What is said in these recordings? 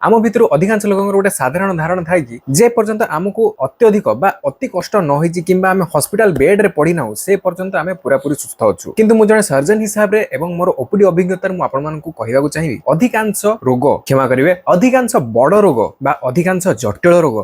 आम भितर अधिकांश लोक गोटे साधारण धारणा थाए कि जे पर्यंत आमको अत्यधिक बा अति कष्ट न होइछि किंबा आम हॉस्पिटल बेड रे पड़ी ना से पर्यंत आम पूरापूरी सुस्थ अच्छु किंतु मु जने सर्जन हिसाब रे एवं मोर ओपीडी अभिज्ञता मु आपण मानकु कहिबाकु चाहिबी अधिकांश रोग क्षमा करिवे अधिकांश बड़ रोग बा अधिकांश जटिल रोग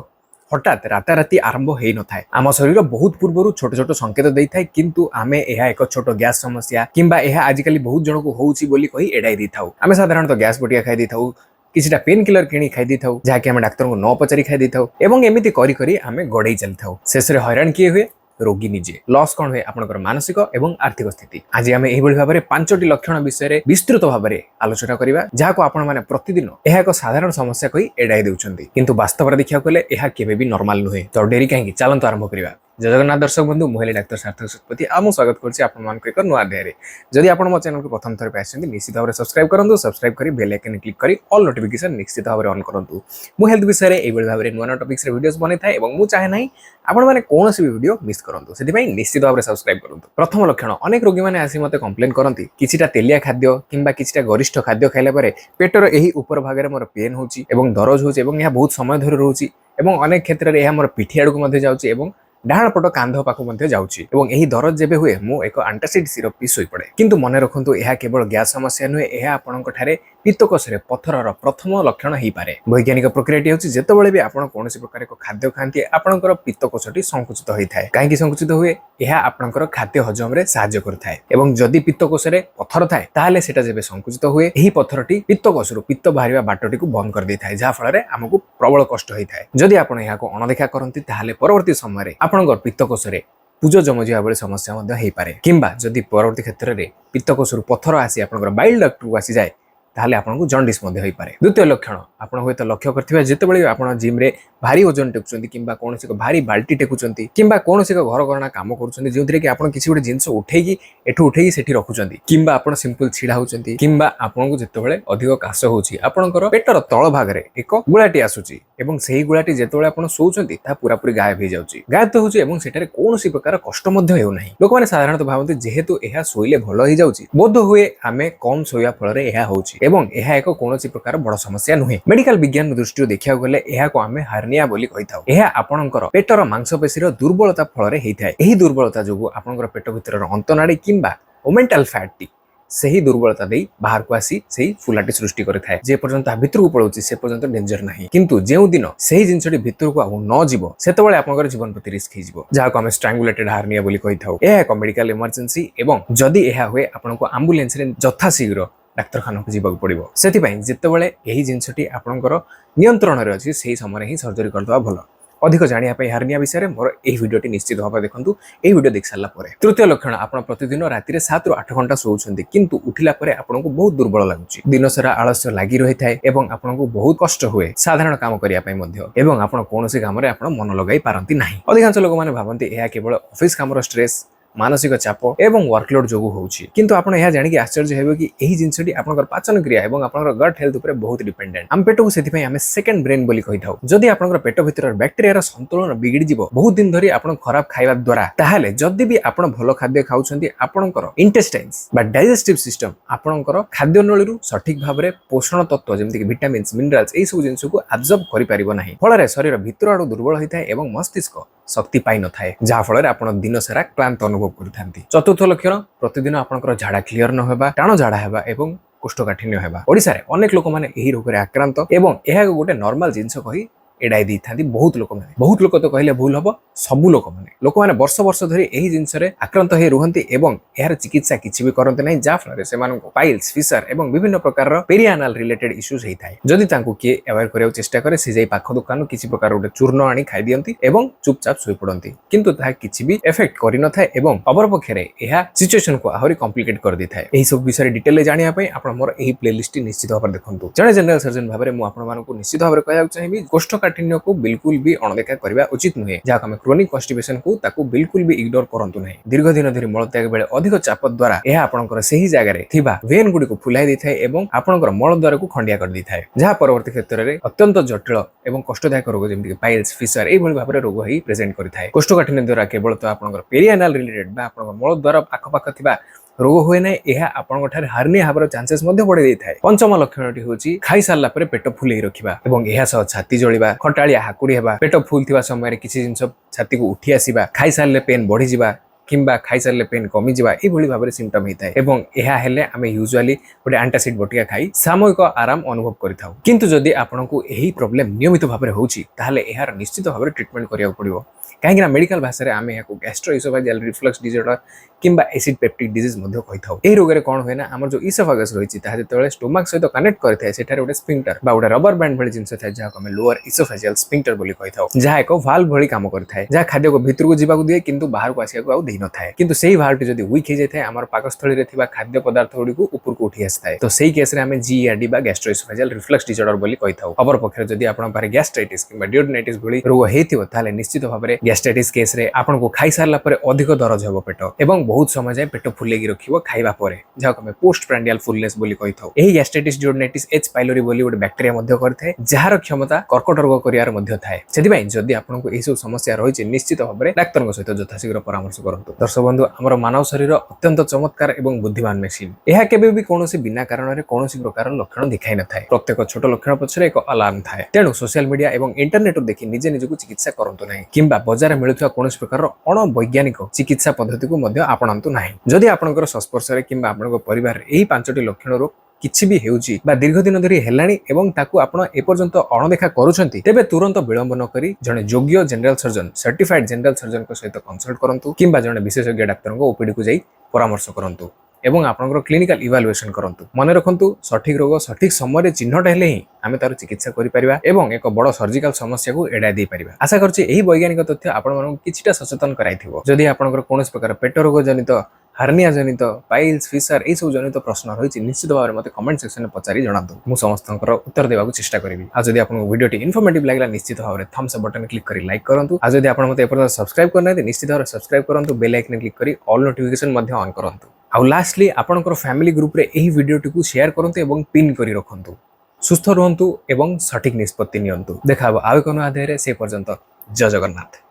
हठात राताराति आरंभ हो न थाए आम शरीर बहुत पूर्व छोट छोट संकेत दे थाए किंतु आमे एहा एक छोट गैस समस्या किंबा एहा आजिकली बहुत जन को होउछि बोली कहि एडाई दै थाउ आमे साधारणतः गैस बटिया खाइ दै थाउ किछटा पेन किलर किणी खाइ दै थाउ जाके आमे डाक्टर को न पचारि खाइ दै थाउ एवं एमिति करी करी आमे गडै चल थाउ शेष रे हैरान किए हुए रोगी निजे लॉस कौन हुए आपनकर मानसिक एवं आर्थिक स्थिति आज आमे एही भली भाबरे 5टी लक्षण विषय रे विस्तृत भाबरे आलोचना करिवा जाको आपण माने प्रतिदिन एहा एक साधारण समस्या कहि एडाई देउछन्ती किंतु वास्तव रे देखिया कले एहा केबे भी नॉर्मल नुहे तो डेरी काहे चलंत आरंभ करिवा जय जगन्नाथ दर्शक बंधु मुहेली डाक्टर सार्थक सतपथी आमु स्वागत करछि आपन मानक एक नुआ अध्याय रे जदि आपण मो चैनल को प्रथम थर पे आछन्ती निश्चित भाबरे सब्सक्राइब करंतु सब्सक्राइब करी बेल आइकन क्लिक करी ऑल नोटिफिकेशन निश्चित भाबरे ऑन करंतु मु हेल्थ विषय रे एबेल भाबरे नुआ टॉपिक्स रे वीडियोस बनै थाए एवं मु चाहे नाही आपण माने कोनोसी भी वीडियो मिस करंतु सेति पई निश्चित भाबरे सब्सक्राइब करंतु प्रथम लक्षण अनेक रोगी माने आसी मते कंप्लेन करंती किछिटा तेलिया खाद्य किंबा किछिटा गरिष्ठ खाद्य खाइला परे पेटर एही ऊपर भाग रे मोर पेन होउची एवं दरज होउची एवं यह बहुत समय धरि रहउची एवं अनेक क्षेत्र रे यह मोर पिठी आडू को मध्ये जाउची एवं डाहाण पट कांध पाख मध्ये जाउची एवं एही दरज जेबे हुए मु एक एंटासिड सिरप पी सोई पड़े किंतु मने रखंतु एहा केवल गैस समस्या नुहे एहा आपनक ठारे पित्तकोशरे पत्थरर प्रथम लक्षण हेई पारे वैज्ञानिक प्रक्रियाटी होची जेतेबेले भी आपण कोनोसी प्रकार एक खाद्य खांती आपनकर पित्तकोशटी संकुचित होई थाए काहेकि संकुचित हुए एहा आपनकर खाद्य हजम रे सहाय्य करथाए एवं जदि पित्तकोशरे पत्थर थाए ताहाले सेटा जेबे संकुचित हुए एही पत्थरटी पित्तकोशरु पित्त बाहरिबा बाटटी को बंद कर दै थाए जा फल रे हमकु प्रबल कष्ट होई थाए जदि आपण एहा को अनदेखा करंती ताहाले परवर्ती समय रे आपनकर पित्तकोशरे पूजो जमजिया बळे समस्या मध्ये हेई पारे किंबा जदि परवर्ती क्षेत्र रे पित्तकोशरु पत्थर आसी आपनकर बाइल डक्ट को आसी जाए ताहले आपनको जॉन्डिस मध्ये होई पारे द्वितीय लक्षण आपण होय त लक्ष्य करथिबा जेतेबेले आपण जिम रे भारी वजन टेकुचंती किंबा कोनोसी को भारी बाल्टी टेकुचंती किंबा कोनोसी को घर करना काम करूचंती जेउतरे कि आपण किछि गोटे जिंस उठेकी एठु उठेकी सेठी रखुचंती किंबा आपण सिंपल छिडा होचंती किंबा आपनको जेतेबेले अधिक काश होउची आपणकर पेटर तळ भाग रे एक गुलाटी आसुची एवं सेही गुलाटी जेतेबेले आपण सोउचंती ता पूरा पूरी गायब हो जाउची गायब तो होउची एवं सेठारे कोनोसी प्रकार कष्ट मध्ये हेउ नाही लोक माने साधारणतः भाबंती जेहेतु एहा सोइले भलो हो जाउची बोध हुए आमे कम सोया फल रे एहा होउची एवं एहा एक कोनोसी प्रकार बड़ समस्या नुहे मेडिकल विज्ञान दृष्टि देखिया गले एहा को आमे हार्निया बोली कहिथाउ एहा आपणकर पेटर मांसपेशी दुर्बलता फल रे हेइथाय एही दुर्बलता जोगु आपणकर पेट भितर अंतनाड़ी किंबा ओमेंटल फैट सही दुर्बलता दे बाहर को आसी सही फुलाटी सृष्टि करे थाए जे पर्यंत भितर को पळौची से पर्यंत डेंजर नाही किंतु जेउ दिन सही जिंसटी भितर को आउ न जीवो सेतबेले आपनकर जीवन प्रति रिस्क हिजबो जाहा को हम स्ट्रैंगुलेटेड हार्निया बोली कहिथाउ एहा एक मेडिकल इमरजेंसी एवं जदि एहा हुए आपनको एम्बुलेंस रे यथा शीघ्र डाक्तरखाना को जीवा पड़ो से जितेबाला यही जिनसटी आपणकर नियंत्रण रे अछि सेही समय ही सर्जरी करदवा भल अधिक जानिया पे हार्निया विषय रे मोर एही वीडियोटी निश्चित भाबे देखंतु एही वीडियो देख सारला परे तृतीय लक्षण आपण प्रतिदिन राति रे 7 रु 8 घंटा सोउछन्ती किंतु उठिला परे आपनको बहुत दुर्बल लागुची दिन सारा आलस्य लागि रहि थाए एवं आपनको बहुत कष्ट हुए साधारण काम करिया पय मध्य एवं आपण कोनोसी काम रे आपण मन लगाई पारंती नाही अधिकांश लोक माने भाबंती एहा केवल ऑफिस काम रो स्ट्रेस मानसिक चाप एवं वर्कलोड जोगु होउची किंतु आपण यह जानि कि आश्चर्य हेबो कि एही जिंसटी आपनकर पाचन क्रिया एवं आपनकर गट हेल्थ ऊपर बहुत डिपेंडेंट हम पेट को सेति पय हमें सेकंड ब्रेन बोली कहिथाउ जदि आपनकर पेट भितर बैक्टेरिया रा संतुलन बिगड़ी जिवो बहुत दिन धरि आपण खराब खाइबा द्वारा ताहाले जदि भी आपण भलो खाद्य खाउछन्ती आपनकर इंटेस्टाइन्स बा डाइजेस्टिव सिस्टम आपनकर खाद्य नळीरु सठिक भाबरे पोषण तत्व जेमति कि विटामिन्स मिनरल्स एई सब जिंस को एब्जॉर्ब करि परिबो नाही फल रे शरीर भितर आडू दुर्बल होइथाय एवं मस्तिष्क शक्ति पाई न थाए जा फल रे आपण दिन सारा क्लांत अनुभव करथांती चतुर्थ लक्षण प्रतिदिन आपनकर झाड़ा क्लियर न होबा टाण झाड़ा हेबा एवं कोष्ठकाठिन्य हेबा ओडिसा रे अनेक लोक माने एही रोग रे आक्रांत एवं एहा गोटे नॉर्मल जिंस कहि एडाई दी थांती बहुत लोक तो कहले भूल हबो सबु लोक माने वर्ष वर्ष धरि एही जिंस रे आक्रांत हे रुहंती एवं एहार चिकित्सा किछि भी करंते नै जा फल रे सेमान को पाइल्स फिशर एवं विभिन्न प्रकार रो पेरियानल रिलेटेड इश्यूज हेई थाए जदि तांको के अवेयर करियो चेष्टा करे से जाई पाख दुकान किछि प्रकार गोटे चूर्ण आनी खाइ दियंती एवं चुपचाप सोई पडंती किंतु ता किछि भी इफेक्ट करि न थाए एवं अबर पक्षरे एहा सिचुएशन को आहुरी कॉम्प्लिकेट कर दी थाए एही सब विषय डिटेल जानिया पय आपण मोर एही प्लेलिस्ट निश्चित भाबरे देखंतु जने जनरल सर्जन भाबरे मु आपण मानकु निश्चित भाबरे कहया चाहिबी कोष्ठकाठिन्य को बिल्कुल भी अणदेखा करबा उचित नुहे जहा हम क्रोनिक कॉन्स्टिपेशन को ताकू बिल्कुल भी इग्नोर करंतु नाही दीर्घ दिन धरि मलत्याग बेले अधिक चाप द्वारा एहा आपनकर सही जागा रे थिबा वेन गुडी को फुलाई दै थाए एवं आपनकर मल द्वार को खंडिया कर दै थाए जहा परवर्ती क्षेत्र रे अत्यंत जटिल एवं कष्टदायक रोग जेमि पाइल्स फिशर एई भली भाबरे रोग हेई प्रेजेंट करि थाए कोष्ठकाठिन्य द्वारा केवल तो आपनकर पेरियानल रिलेटेड बा आपनकर मल द्वार आख पाख थिबा रोग हुए ना यह आपन हार्निया हबार चांसेस बढ़े था। पंचम लक्षणटी होची खाई सारला परे पेट फुले रखिबा एवं एहा सह छाती जळिबा खटाळिया हाकुड़ी हेबा पेट फुल थिबा समय किसी जिंस छाती को उठी आसीबा खाई सारले पेन बढ़ी जिबा किंबा खाई सारले पेन कमी जिबा ए भली भाबरे सिम्पटम होता है एवं एहा हेले आमे यूजुअली गोटे एंटासिड बटिका खाई सामयिक आराम अनुभव करिथाउ। किंतु जदि आपनकु एही प्रॉब्लम नियमित भाबरे होची ताहाले एहार निश्चित भाबरे ट्रीटमेंट करिया पड़िबो कहीं मेडिकल भाषा रे आमे याको गैस्ट्रोइसोफेजियल रिफ्लक्स डिसऑर्डर किंबा एसिड पेप्टिक डिजीज मध्ये कहिथाउ। ए रोग रे कोन होय ना हमर जो इसोफेगस रहिछि ताहा जेतेबेले स्टोमक सहित कनेक्ट करथाय सेठारे गोटे स्फिंक्टर बा गोटे रबर बैंड भली जिंस थाय जाहा हमें लोअर इसोफेजियल स्फिंक्टर बोली कहिथाउ जहा एको वाल्व भली काम करथाय जहा खाद्य को भीतर को जीवा को दिए किंतु बाहर को आसिया को आ देइ न थाय किंतु सेही वाल्व जदि वीक हे जाय हमर पाकस्थली रे थिबा खाद्य पदार्थ गुडी को ऊपर को उठी आस्ताय तो सेही केस रे हमें जीईआरडी बा गैस्ट्रोइसोफेजियल रिफ्लक्स डिसऑर्डर बोली कहिथाउ। अपर पक्षरे जदि आपण पारे गैस्ट्राइटिस किंबा डियोडनाइटिस भली रोग हेतिबो ताले निश्चित भाबरे गैस्ट्राइटिस केस रे आपण को खाई सारला परे अधिक दरज हेबो पेट एवं बहुत समय जाय पेट फुलेगी रखिबो खाइबा परे जहा हमें पोस्ट प्रांडियल फुलनेस बोली कहिथाउ। एही गैस्ट्राइटिस डियोडनाइटिस एच पाइलोरी बोली गोटे बैक्टेरिया मध्ये करथाय जहार क्षमता कर्कट रोग करियार मध्ये थाए। सेति पई जदि आपण को एही सब समस्या रहिछि निश्चित भाबरे डाक्टर सहित यथाशीघ्र परामर्श करंतु। दर्शक बंधु हमर मानव शरीर अत्यंत चमत्कार एवं बुद्धिमान मेसिन एहा केबे भी कोनोसी बिना कारण रे कोनोसी प्रकार लक्षण दिखाई न थाए। प्रत्येक छोट लक्षण पछरे एक अलार्म थाए तेणु सोशल मीडिया एवं इंटरनेट देखि निजे निजको चिकित्सा करंतु नाही किंबा बाजार मिलुथवा कोनोसी प्रकार अणवैज्ञानिक चिकित्सा पद्धति को मध्ये आपणांतु नाही। जदि आपनकर संस्पर्श रे किंबा आपनकर परिवार एही पांचटी लक्षण रो किछि भी हेउची बा दीर्घ दिन धरि हेलाणी एवं ताकू आपण ए पर्यंत अणदेखा करूछंती तेबे तुरंत विलंब न करी जने योग्य general surgeon certified general surgeon को सहित कंसल्ट करंतु किंबा जने विशेषज्ञ डाक्टर को ओपीडी को जाई परामर्श करंतु एवं आपनकर क्लिनिकल इवालुएशन करंतु। मन रखंतु सठिक रोग सठिक समय चिन्हट हेले ही आमे तार चिकित्सा करि परिबा एवं एक बड़ सर्जिकल समस्या को एडा दे परिबा। आशा करछि एही वैज्ञानिक तथ्य आपण मानक किछिटा सचेतन कराइथिबो। जदि आपनकर कोनोस प्रकार पेट रोग जनित हार्निया जनित पाइल्स फिशर ए सब जनित प्रश्न रहिछि निश्चित भाव मते कमेंट सेक्शन में पचारि जणातु मु समस्तंकर उत्तर देबाकू चेष्टा करिवि। आ जदि आपन वीडियो टी इन्फॉर्मेटिव लागला निश्चित भाव थम्स अप बटन क्लिक करी लाइक करंतु। आ जदि आपन मते एपर सब्सक्राइब करना निश्चित भाव सब्सक्राइब करंतु बेल आइकन क्लिक करी ऑल नोटिफिकेशन मध्ये ऑन करंतु। आ लास्टली आपनकर फैमिली ग्रुप रे एही वीडियो टी को शेयर करंतु एवं पिन करी रखंतु। सुस्थ रहंतु एवं सठिक निष्पत्ति नियंतु। देखाबो आउ कोनो आधार से पर्यंत जय जगन्नाथ।